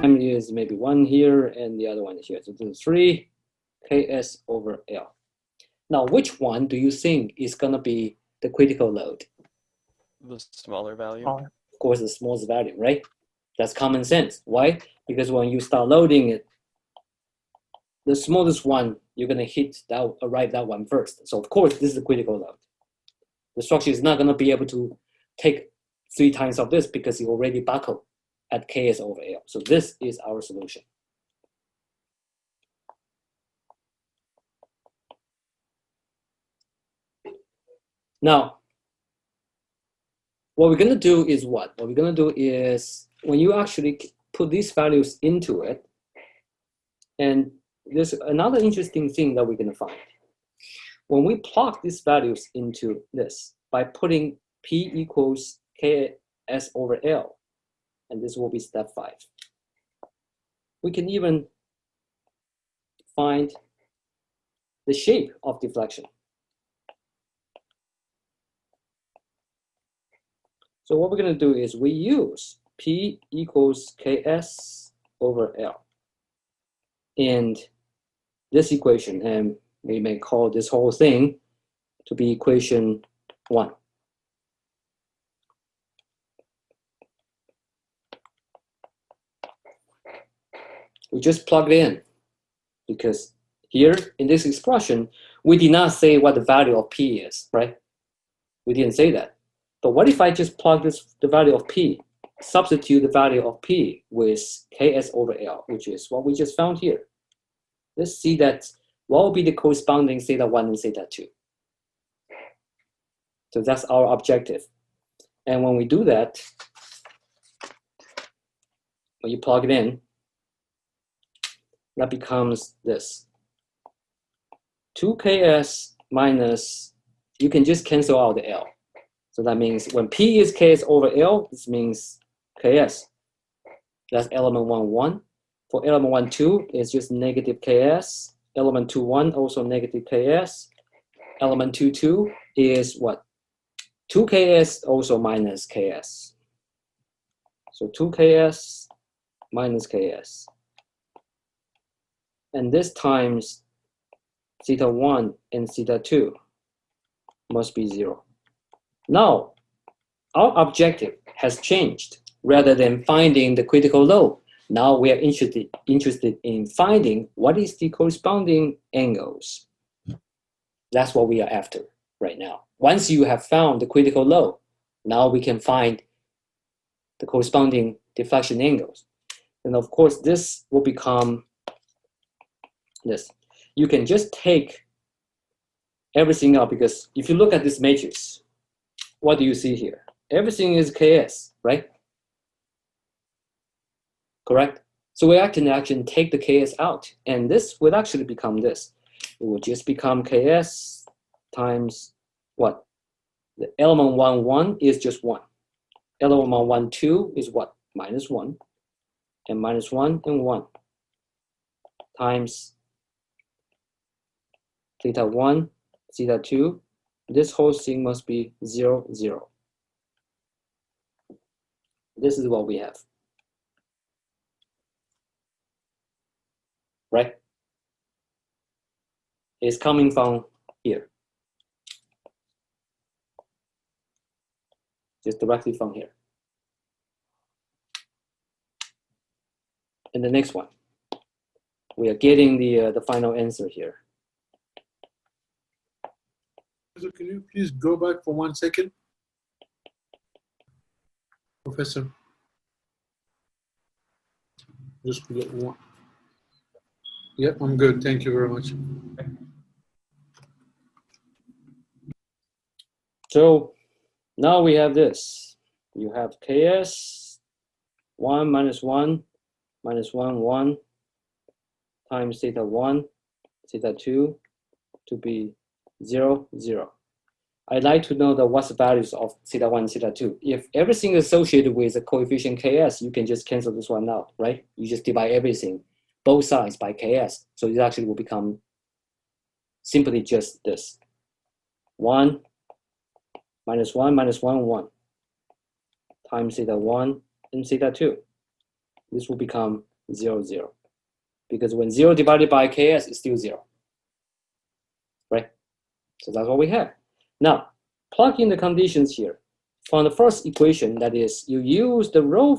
time is maybe 1 here and the other one here. So this is 3 ks over L. Now, which one do you think is going to be the critical load? The smaller value. Of course, the smallest value, right? That's common sense. Why? Because when you start loading it, the smallest one, you're going to hit that, arrive that one first. So of course, this is the critical load. The structure is not going to be able to take 3 times of this because it already buckled at ks over L. So this is our solution. Now, what we're going to do is what? What we're going to do is when you actually put these values into it, and there's another interesting thing that we're going to find. When we plug these values into this by putting P equals ks over L, and this will be step 5. We can even find the shape of deflection. So what we're going to do is we use P equals ks over L in this equation, and we may call this whole thing to be equation 1. We just plug it in because here in this expression, we did not say what the value of P is, right? We didn't say that. But what if I just plug the value of P, substitute the value of P with ks over L, which is what we just found here. Let's see that what will be the corresponding theta 1 and theta 2. So that's our objective. And when we do that, when you plug it in, that becomes this. 2ks minus, you can just cancel out the L. So that means when P is ks over L, this means ks. That's element 1, 1. For element 1, 2, it's just negative ks. Element 2, 1, also negative ks. Element 2, 2 is what? 2 ks also minus ks. So 2 ks minus ks. And this times theta 1 and theta 2 must be 0. Now, our objective has changed. Rather than finding the critical load, now we are interested in finding what is the corresponding angles. That's what we are after right now. Once you have found the critical load, now we can find the corresponding deflection angles. And of course, this will become this. You can just take everything out because if you look at this matrix, what do you see here? Everything is ks, right? Correct? So we can actually take the ks out, and this would actually become this. It will just become ks times what? The element 1, 1 is just 1. Element 1, 2 is what? Minus 1. And minus 1 and 1 times theta 1, theta 2. This whole thing must be 0, 0. This is what we have. Right? It's coming from here. Just directly from here. And the next one. We are getting the final answer here. So can you please go back for 1 second? Professor. Just get one. Yep, I'm good. Thank you very much. So now we have this. You have ks 1 minus 1 minus 1, 1 times theta 1, theta 2 to be 0, 0. I'd like to know what's the values of theta 1, theta 2. If everything is associated with a coefficient ks, you can just cancel this one out, right? You just divide everything, both sides by ks. So it actually will become simply just this. 1 minus 1 minus 1, 1 times theta 1 and theta 2. This will become 0, 0. Because when 0 divided by ks is still 0. Right? So that's what we have. Now, plug in the conditions here. From the first equation, that is, you use the row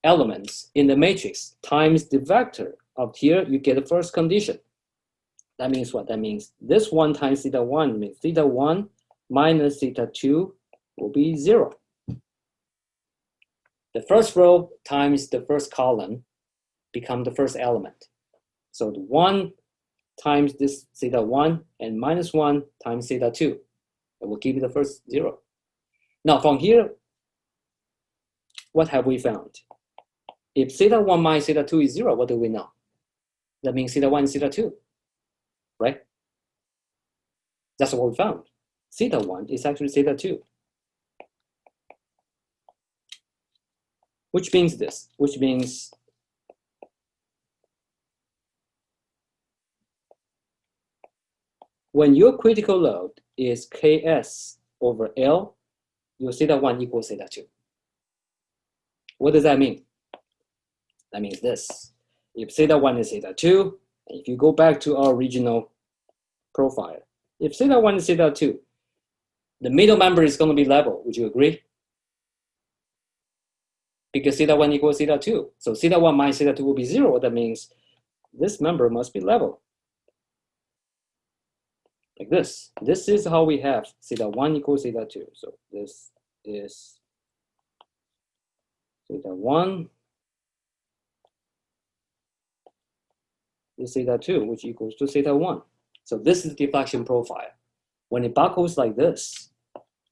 elements in the matrix times the vector up here, you get the first condition. That means what? That means this 1 times theta 1 means theta 1 minus theta 2 will be 0. The first row times the first column become the first element. So the 1 times this theta 1 and minus 1 times theta 2. It will give you the first 0. Now from here, what have we found? If theta 1 minus theta 2 is 0, what do we know? That means theta 1 is theta 2, right? That's what we found. Theta 1 is actually theta 2. Which means this, which means when your critical load is Ks over L, your theta 1 equals theta 2. What does that mean? That means this. If theta 1 is theta 2, and if you go back to our original profile, if theta 1 is theta 2, the middle member is going to be level. Would you agree? Because theta 1 equals theta 2. So theta 1 minus theta 2 will be 0. That means this member must be level. Like this. This is how we have theta 1 equals theta 2. So this is theta 1. This is theta 2, which equals to theta 1. So this is the deflection profile. When it buckles like this,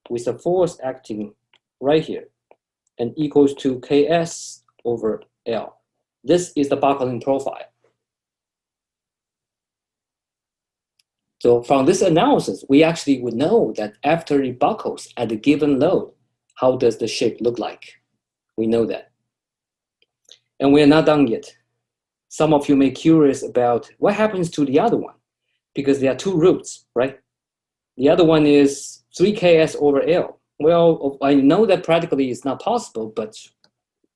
with the force acting right here, and equals to Ks over L. This is the buckling profile. So from this analysis, we actually would know that after it buckles at a given load, how does the shape look like? We know that. And we are not done yet. Some of you may be curious about what happens to the other one, because there are two roots, right? The other one is 3Ks over L. Well, I know that practically it's not possible, but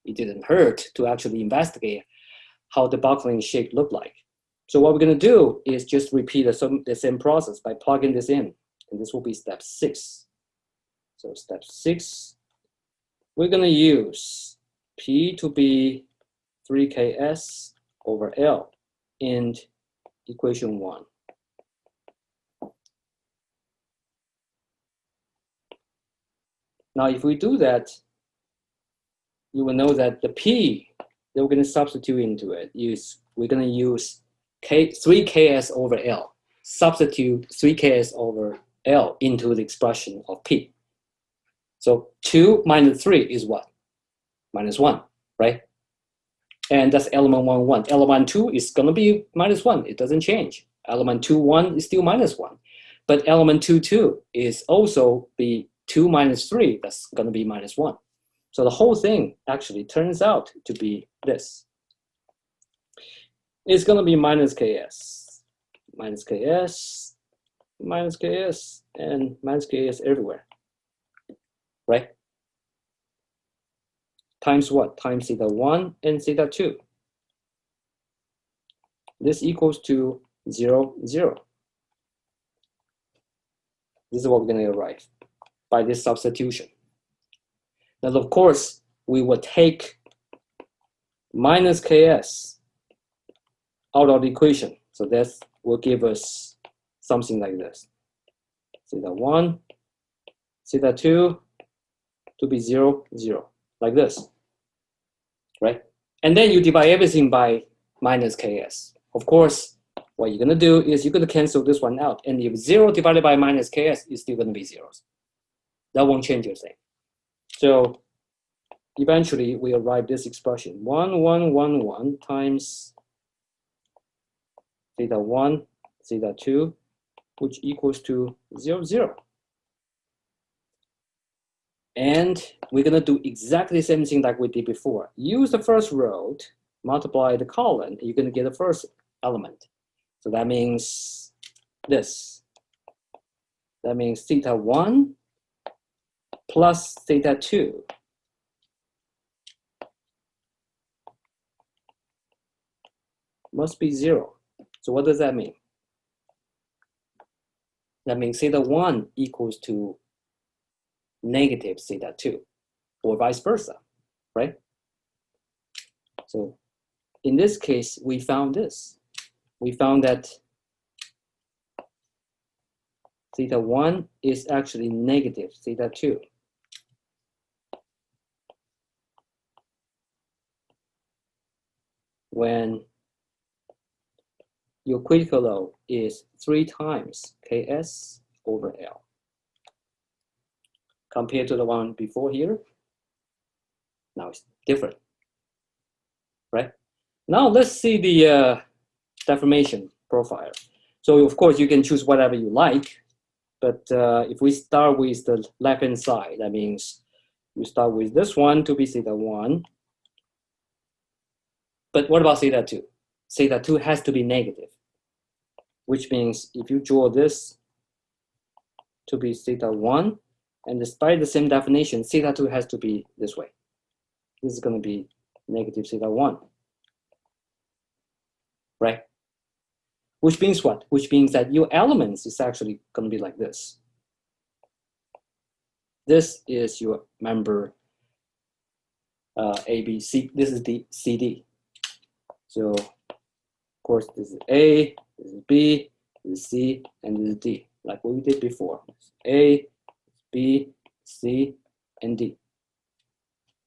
it didn't hurt to actually investigate how the buckling shape looked like. So what we're going to do is just repeat the same process by plugging this in, and this will be step 6. So step 6, we're going to use P to be 3Ks over L in equation 1. Now, if we do that, you will know that the P that we're going to substitute into it is we're going to use 3Ks over L. Substitute 3Ks over L into the expression of P. So 2 minus 3 is what? Minus 1, right? And that's element 1, 1. Element 2 is going to be minus 1. It doesn't change. Element 2, 1 is still minus 1. But element 2, 2 is also the 2 minus 3, that's going to be minus 1. So the whole thing actually turns out to be this. It's going to be minus Ks, minus Ks, minus Ks, and minus Ks everywhere, right? Times what? Times theta 1 and theta 2. This equals to 0, 0. This is what we're going to arrive by this substitution. Now, of course, we will take minus Ks out of the equation. So that will give us something like this. Theta 1, theta 2 to be 0, 0, like this, right? And then you divide everything by minus Ks. Of course, what you're going to do is you're going to cancel this one out. And if 0 divided by minus Ks is still going to be zeros. That won't change your thing. So eventually we arrive this expression 1, 1, 1, 1 times theta 1, theta 2, which equals to 0, 0. And we're going to do exactly the same thing like we did before. Use the first row, multiply the column, and you're going to get the first element. So that means this. That means theta 1 plus theta 2 must be 0. So what does that mean? That means theta 1 equals to negative theta 2, or vice versa, right? So in this case, we found this. We found that theta 1 is actually negative theta 2. When your critical load is 3 times Ks over L. Compared to the one before here, now it's different, right? Now let's see the deformation profile. So of course you can choose whatever you like, but if we start with the left-hand side, that means you start with this one to be theta 1. But what about theta 2? Theta 2 has to be negative, which means if you draw this to be theta 1, and despite the same definition, theta 2 has to be this way. This is going to be negative theta 1, right? Which means what? Which means that your elements is actually going to be like this. This is your member A, B, C. This is the CD. So, of course, this is A, this is B, this is C, and this is D, like what we did before. A, B, C, and D.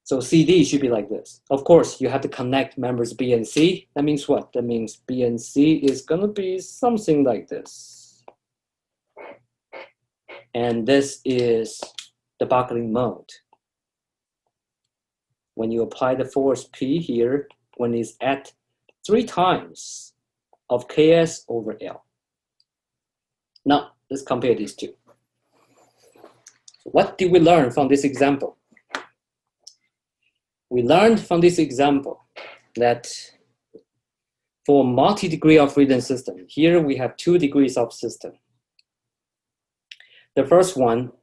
So CD should be like this. Of course, you have to connect members B and C. That means what? That means B and C is going to be something like this. And this is the buckling mode. When you apply the force P here, when it's at 3 times of Ks over L. Now, let's compare these two. What did we learn from this example? We learned from this example that for multi-degree of freedom system, here we have 2 degrees of system. The first one,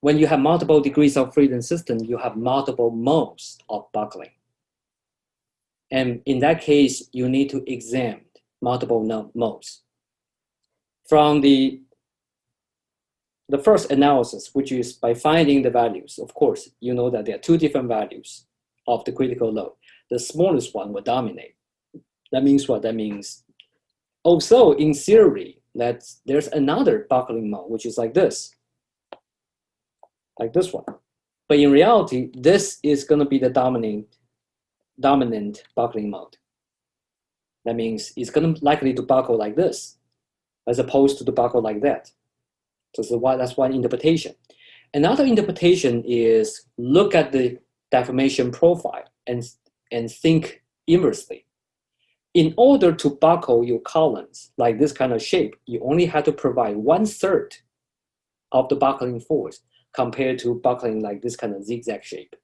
when you have multiple degrees of freedom system, you have multiple modes of buckling. And in that case, you need to examine multiple modes. From the first analysis, which is by finding the values, of course, you know that there are 2 different values of the critical load. The smallest one will dominate. That means what? That means also in theory that there's another buckling mode, which is like this one. But in reality, this is going to be the dominant buckling mode. That means it's going to likely to buckle like this, as opposed to the buckle like that. So that's one interpretation. Another interpretation is look at the deformation profile and think inversely. In order to buckle your columns like this kind of shape, you only have to provide 1/3 of the buckling force compared to buckling like this kind of zigzag shape.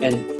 And